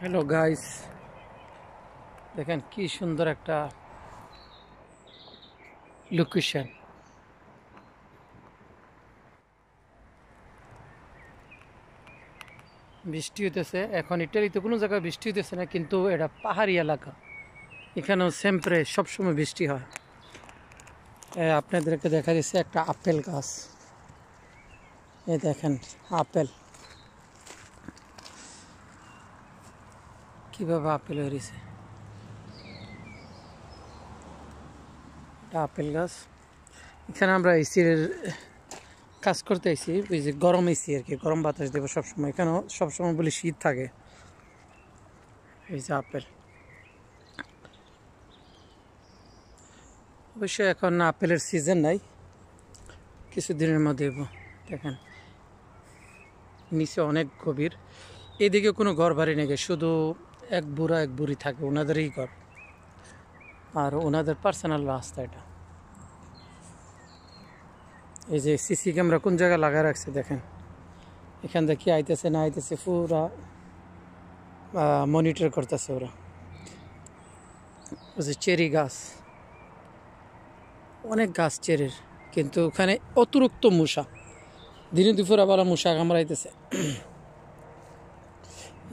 Hello guys, দেখেন কি সুন্দর একটা লোকেশন। বৃষ্টি হইতেছে এখন। ইটালিতে কোনো জায়গায় বৃষ্টি হইতেছে না, কিন্তু এটা পাহাড়ি এলাকা, এখানেও সেমপ্রে সবসময় বৃষ্টি হয়। আপনাদেরকে দেখা দিচ্ছে একটা আপেল গাছ। এই দেখেন আপেল, কিভাবে আপেল হয়েছে। এটা আপেল গাছ। এখানে আমরা এসির কাজ করতে আইছি, ওই যে গরম এসি আর কি, গরম বাতাস দেবো সবসময়। এখানেও সবসময় বলে শীত থাকে। এই যে আপেল, অবশ্যই এখন আপেলের সিজন নাই, কিছুদিনের মধ্যে দেখেন নিচে অনেক গভীর। এদিকে কোনো ঘর বাড়ি নেই, শুধু এক বুড়া এক বুড়ি থাকে, ওনাদেরই ঘর আর ওনাদের পার্সোনাল রাস্তা এটা। এই যে সিসি ক্যামেরা কোন জায়গায় লাগা রাখছে দেখেন, এখান থেকে কি আইতেছে না আইতেছে পুরা মনিটর করতেছে ওরা। ওই যে চেরি গাছ, অনেক গাছ চেরির, কিন্তু ওখানে অতিরিক্ত মশা, দিনে দুপুর আবার মশা কামড়াইতেছে।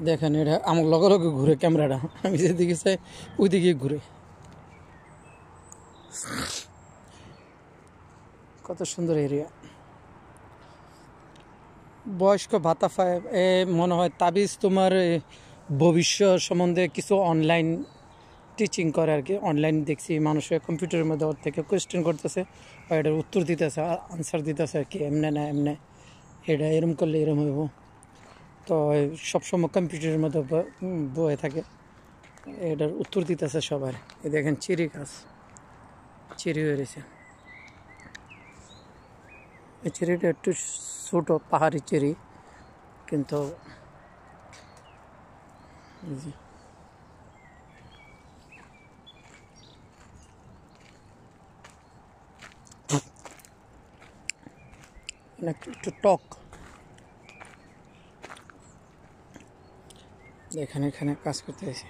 দেখেন এটা আমার লগে লগে ঘুরে ক্যামেরাটা, আমি যেদিকে চাই ওইদিকে ঘুরে। কত সুন্দর এরিয়া। বয়স্ক ভাতা পায় মনে হয় তাবিজ, তোমার ভবিষ্যৎ সম্বন্ধে কিছু অনলাইন টিচিং করে আর কি। অনলাইন দেখছি মানুষের কম্পিউটারের মধ্যে ওর থেকে কোয়েশ্চেন করতেছে, বা এটার উত্তর দিতেছে, আনসার দিতেছে আর কি, এমনে না এমনে, এটা এরম করলে এরম হইব। তো সবসময় কম্পিউটারের মধ্যে বয়ে থাকে, এটার উত্তর দিতেছে সবার। এই দেখেন চেরি গাছ, চেরি হয়ে রয়েছে। এই চেরিটা একটু ছোট, পাহাড়ি চেরি, কিন্তু একটু টক। এখানে কাজ করতে হয়েছে।